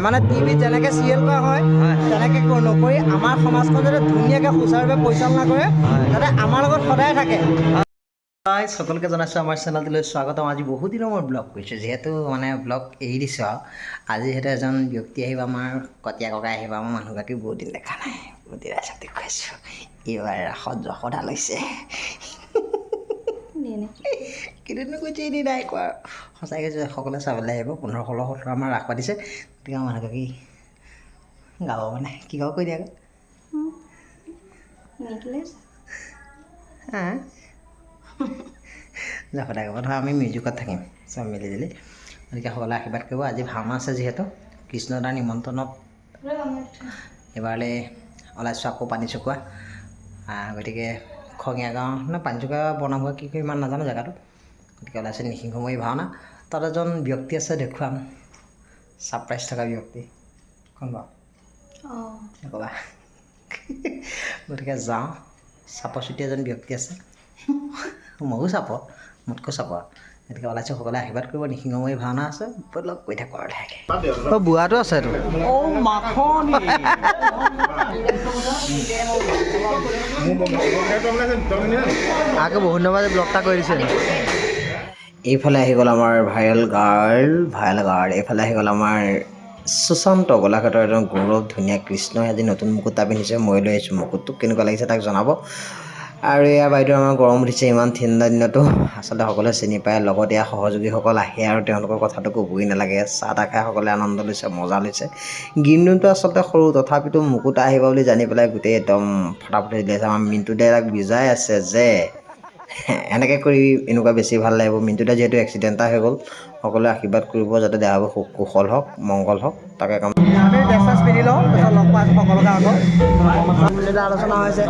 মানে টিভিত যেনেকৈ চিৰিয়েল কৰা হয় তেনেকৈ নকৰি আমাৰ সমাজখন যাতে ধুনীয়াকৈ সুচাৰুৰূপে পৰিচালনা কৰে যাতে আমাৰ লগত সদায় থাকে। সকলোকে জনাইছোঁ আমাৰ চেনেলটোলৈ স্বাগতম। আজি বহুত দিনৰ মই ব্লগ কৰিছোঁ, যিহেতু মানে ব্লগ এৰি দিছোঁ আৰু আজি যিহেতু এজন ব্যক্তি আহিব, আমাৰ কটীয়া ককাই আহিব। আমাৰ মানুহগৰাকী বহুত দিন দেখা নাই, বহুত দিন ৰাস্তাত দেখুৱাইছোঁ। এইবাৰ ৰাসত যশোদা লৈছে। কিনো কৈছে এনে নাই কোৱা, সঁচাকৈ কৈছোঁ। সকলোৱে চাবলৈ আহিব। 15-16 আমাৰ ৰাস পাতিছে, গতিকে আমাৰ মানুহগৰাকী গাব মানে কি গাব কৈ দিয়া আকৌ। যশোদা গাব। ধৰা আমি মিউজিকত থাকিম চব মিলি জুলি, গতিকে সকলোৱে আশীৰ্বাদ কৰিব। আজি ভাওনা আছে, যিহেতু কৃষ্ণদাৰ নিমন্ত্ৰণত এইবাৰলৈ ওলাইছোঁ আকৌ পানীচুকোৱা। গতিকে খঙীয়া গাঁও নে পানীচুকোৱা বনাব কি কৰি ইমান নাজানো জেগাটো, গতিকে ওলাইছে নিসিংহময়ী ভাওনা। তাত এজন ব্যক্তি আছে, দেখুৱাম। ছাৰপ্ৰাইজ থকা ব্যক্তি কোন বাৰু নক'বা। গতিকে যাওঁ। চাপৰ চুটি এজন ব্যক্তি আছে, ময়ো চাপৰ, মোতকৈ চাপৰ। গতিকে ওলাইছোঁ, সকলোৱে আশীৰ্বাদ কৰিব। নিসিংহময়ী ভাওনা আছে, লগ কৈ থাকোঁ আৰু লাহেকৈ। বুঢ়াটো আছে এইটো আকৌ বহুত দিনৰ ব্লগ এটা কৰি দিছে। এইফালে আহি গ'ল আমাৰ ভাইৰেল গাৰ্ল। এইফালে আহি গ'ল আমাৰ সুশান্ত, গোলাঘাটৰ এজন গৌৰৱ ধুনীয়া কৃষ্ণই আজি নতুন মুকুট এটা পিন্ধিছে। মই লৈ আহিছোঁ মুকুটটো, কেনেকুৱা লাগিছে তাক জনাব। আৰু এয়া বাইদেউ আমাৰ গৰম উঠিছে ইমান ঠাণ্ডা দিনতো, আচলতে সকলোৱে চিনি পায়। লগত এয়া সহযোগীসকল আহে আৰু তেওঁলোকৰ কথাটো ক'বই নালাগে। চাহ তাহ খাই সকলোৱে আনন্দ লৈছে, মজা লৈছে। গিন্দুটো আচলতে সৰু, তথাপিতো মুকুট আহিব বুলি জানি পেলাই গোটেই একদম ফটাফটি দিলে। আমাৰ মিণ্টু দাই তাক বুজাই আছে যে এনেকৈ কৰি এনেকুৱা বেছি ভাল লাগিব। মিণ্টু দা যিহেতু এক্সিডেণ্ট এটা হৈ গ'ল, সকলোৱে আশীৰ্বাদ কৰিব যাতে দেহাবোৰ কুশল হওক, মংগল হওক। তাকে কাম আমি ড্ৰেছ চেছ পিন্ধি লওঁ, তাৰপিছত লগ পাই সকলোকে আকৌ আলোচনা হৈছে।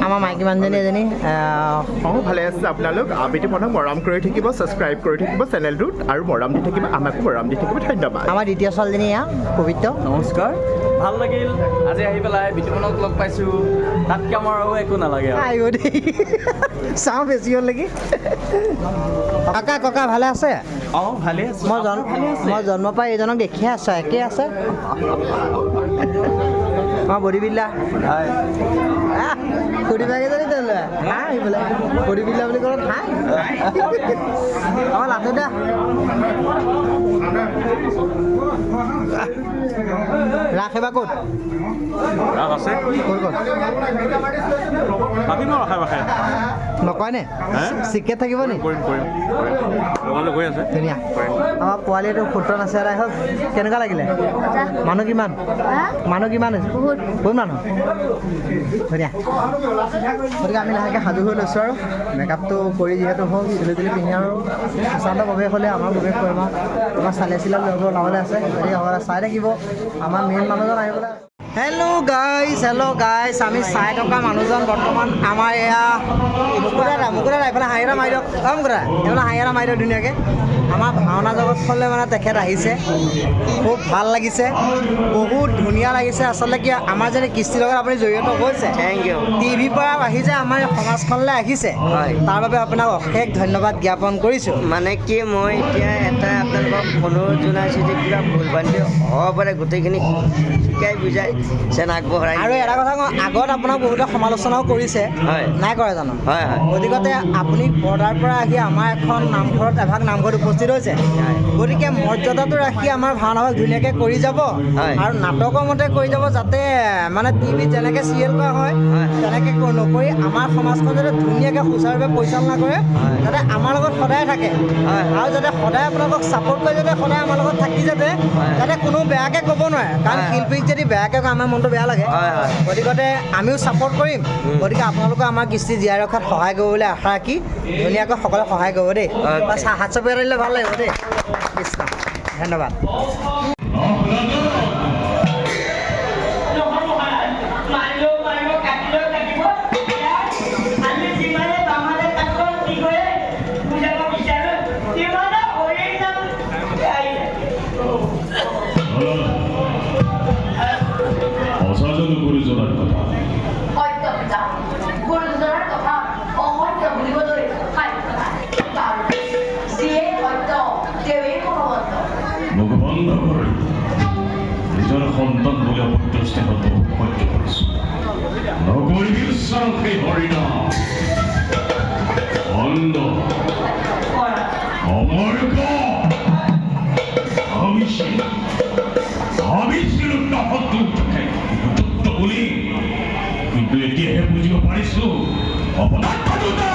আমাৰ মাইকী মানুহজনী এজনী ভালে আছে আপোনালোক। আবেলি মনক মৰম কৰি থাকিব, ছাবস্ক্ৰাইব কৰি থাকিব চেনেলটোত, আৰু মৰম দি থাকিব, আমাকো মৰম দি থাকিব। ধন্যবাদ। আমাৰ দ্বিতীয় ছোৱালীজনী এয়া পবিত্ৰ। নমস্কাৰ, ভাল লাগিল আজি আহি পেলাই। বিতুপনক লগ পাইছোঁ, তাতকৈ আমাৰ আৰু একো নালাগে। আহিব দেই, চাওঁ বেছি হ'ল নেকি। ককা ভালে আছে? অঁ ভালে আছে। মই জন্ম পাই এইজনক দেখিয়ে আছোঁ, একেই আছে। মই বডি বিল্ডাৰ সুধিবাকেইজনী তেলে আহি পেলাই বডি বিল্ডাৰ বুলি ক'লে খাই আমাৰ লাটু দা ৰাস এবাৰ ক'ত? ৰাস আছে ক'ত নকয়নে? চিকেট থাকিব নি? গৈ আছে ধুনীয়া। আমাৰ পোৱালীটো সূত্ৰ নাছে এৰাই হওক। কেনেকুৱা লাগিলে? মানুহ কিমান হৈছে? বহুত মানুহ। ধুনীয়া। গতিকে আমি লাহেকৈ সাজু হৈ লৈছোঁ আৰু মেকআপটো কৰি যিহেতু হ'ল, চুলি তুলি পিন্ধি আৰু সুশান্ত প্ৰৱেশ হ'লে আমাৰ প্ৰৱেশ কৰিম আৰু আমাৰ চালিয়া চিলা ল'বলৈ আছে। গতিকে চাই থাকিব, আমাৰ মেইন মানুহজন আহিবলৈ। হেল্ল' গাইজ, আমি চাই থকা মানুহজন বৰ্তমান আমাৰ এয়া মুকুতা এইফালে হাঁহি এটা মাৰি দিয়ক। এইফালে হাঁহি এটা মাৰি দিয়ক ধুনীয়াকৈ। আমাৰ ভাওনা জগতখনলৈ মানে তেখেত আহিছে, খুব ভাল লাগিছে, বহুত ধুনীয়া লাগিছে। আচলতে কি আমাৰ যদি কৃষ্টিৰ লগত আপুনি জড়িত হৈছে, থেংক ইউ। টিভিৰ পৰা আহি যে আমাৰ সমাজখনলৈ আহিছে, তাৰ বাবে আপোনাক অশেষ ধন্যবাদ জ্ঞাপন কৰিছোঁ। মানে কি মই এতিয়া এটা আপোনালোকক অনুৰোধ জনাইছোঁ যে কিবা ভুল ভ্ৰান্তি হ'ব পাৰে, গোটেইখিনি শিকাই বুজাই যেন আগবঢ়াই। আৰু এটা কথা কওঁ, আগত আপোনাক বহুতে সমালোচনাও কৰিছে, নাই কৰে জানো? গতিকে আপুনি পৰ্দাৰ পৰা আহি আমাৰ এখন নামঘৰত এভাগ নামঘৰত উপস্থিত হৈছে, গতিকে মৰ্যাদাটো ৰাখি আমাৰ ভাওনাভাগ ধুনীয়াকৈ কৰি যাব আৰু নাটকৰ মতে কৰি যাব, যাতে মানে টিভিত যেনেকৈ চিৰিয়েল কৰা হয় তেনেকৈ নকৰি আমাৰ সমাজখন যাতে ধুনীয়াকৈ সুচাৰুৰূপে পৰিচালনা কৰে, যাতে আমাৰ লগত সদায় থাকে আৰু যাতে সদায় আপোনালোকক ছাপোৰ্ট কৰি যাতে সদায় আমাৰ লগত থাকি যাতে কোনো বেয়াকৈ ক'ব নোৱাৰে। কাৰণ শিল্পীক যদি বেয়াকৈ কয় আমাৰ মনটো বেয়া লাগে, গতিকে আমিও ছাপোৰ্ট কৰিম। গতিকে আপোনালোকে আমাৰ কৃষ্টি জীয়াই ৰখাত সহায় কৰিব বুলি আশা ৰাখি ধুনীয়াকৈ সকলোৱে সহায় কৰিব দেই। হাত চাপৰি দিলে ভাল লাগিব দেই। কৃষ্ণ, ধন্যবাদ। অসাধাৰণ গুৰুজনাৰ কথা অসত্য বুলিবলৈ যিয়ে সত্য তেওঁৱেই ভগৱন্ত। মুখ বন্ধ কৰি নিজৰ সন্তান বুলি অপত্য স্থানত সহ্য কৰিছোঁ নকৰিবি উচ্চাৰণ সেই হৰিনাম অন্ধ অমৰ্ক বুলি কিন্তু এতিয়াহে বুজিব পাৰিছো অপদাৰ্থ দুটা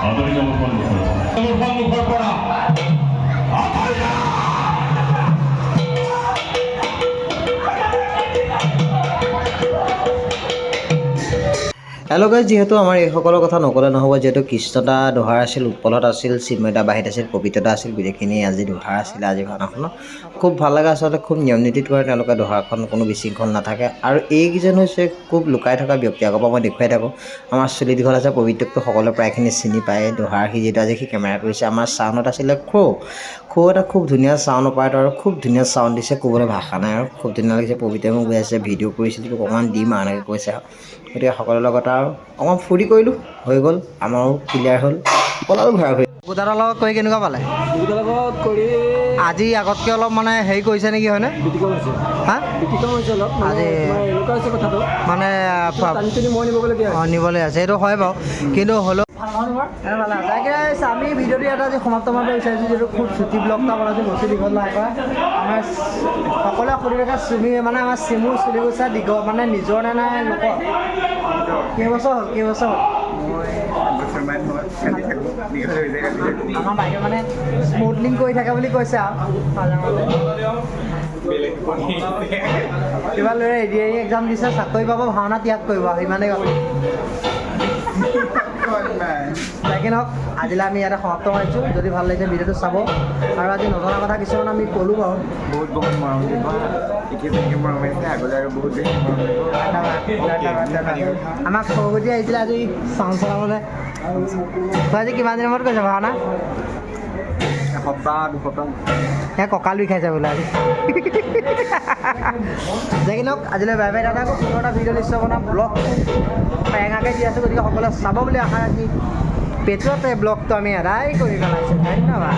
আদৰি যাব সন্মুখৰ পৰা হেল্ল' গাইজ, যিহেতু আমাৰ এইসকলৰ কথা নক'লে নহ'ব, যিহেতু কৃষ্ণদা দোহাৰ আছিল, উৎপলত আছিল, চিন্ময়দা বাহিৰত আছিল, পবিত্ৰদা আছিল, গোটেইখিনি আজি দোহাৰ আছিলে আজি ভাওনাখনত। খুব ভাল লাগে, আচলতে খুব নিয়ম নীতিত কৰে তেওঁলোকে দোহাৰখন, কোনো বিশৃংখল নাথাকে। আৰু এইকেইজন হৈছে খুব লুকাই থকা ব্যক্তি, আগৰ পৰা মই দেখুৱাই থাকোঁ। আমাৰ চুলি দীঘল আছে পবিত্ৰকটো সকলোৱে প্ৰায়খিনি চিনি পায়। দোহাৰ সি যিহেতু আজি সি কেমেৰা কৰিছে। আমাৰ চাউণ্ডত আছিলে খৌ এটা খুব ধুনীয়া চাউণ্ড অপাৰেটৰ আৰু খুব ধুনীয়া চাউণ্ড দিছে, ক'বলৈ ভাষা নাই আৰু খুব ধুনীয়া লাগিছে। পবিত্ৰই মোক বুজাইছে ভিডিঅ' কৰিছিলোঁ তোক অকণমান দিম আৰু এনেকৈ কৈছে আৰু গতিকে সকলোৰে লগত আৰু অকণমান ফূৰ্তি কৰিলোঁ, হৈ গ'ল, আমাৰো ক্লিয়াৰ হ'ল, পলালো ঘূৰা ঘূৰি। গোটাৰ লগত কৰি কেনেকুৱা পালে? বিটিকৰ লগত কৰি আজি আগতকৈ অলপ মানে হেৰি কৰিছে নেকি, হয়নে? বিটিকম হৈছে হা বিটিকম হৈছে অলপ আজি এনেকুৱা হৈছে কথাটো মানে টানি মই নিবগৈলগীয়া নিবলৈ আছে, সেইটো হয় বাৰু, কিন্তু হ'লেও আমি ভিডিঅ'টো এটা আজি সমাপ্ত কৰিব বিচাৰিছোঁ, যিহেতু খুব ছুটি ব্লগ এটা বনাইছোঁ, বেছি দীঘল নাই কৰা। আমাৰ সকলোৱে সুধি থাকে চুমি মানে আমাৰ চিমু চুলি গৈছে দীঘল মানে নিজৰ নে নাই লোকৰ? কেইবছৰ হ'ল? আমাৰ বাইদেউ মানে স্মুথলিং কৰি থাকে বুলি কৈছে আৰু মাজে মাজে কিবা লৈ এডিআৰি এক্সাম দিছে, চাকৰি পাব, ভাওনা ত্যাগ কৰিব আৰু ইমানেই কথা। তাকে নহওক, আজিলৈ আমি ইয়াতে সমাপ্ত কৰিছোঁ। যদি ভাল লাগিছে ভিডিঅ'টো চাব, আৰু আজি নজনা কথা কিছুমান আমি ক'লোঁ বাৰু। বহুত মৰম দিব, এতিয়া যেনেকৈ মৰম আহিছে আগলৈ আৰু বহুত বেছি মৰম দিব। আমাক সৰুগতি আহিছিলে আজি চাউণ্ড চলাবলৈ। তই আজি কিমান দিনৰ মূৰত কৈছে ভাওনা? এসপ্তাহ দুসপ্তাহ কঁকাল বিষাইছে বোলে আজি। দেখি নহওক, আজিলৈ বাই বাই দাদা। পুনৰ এটা ভিডিঅ' নিশ্চয় বনাম, ব্লগ পেঙাকৈ দি আছোঁ, গতিকে সকলোৱে চাব বুলি আশা ৰাখি পেটতে ব্লগটো আমি আদায় কৰি পেলাইছোঁ। ধন্যবাদ।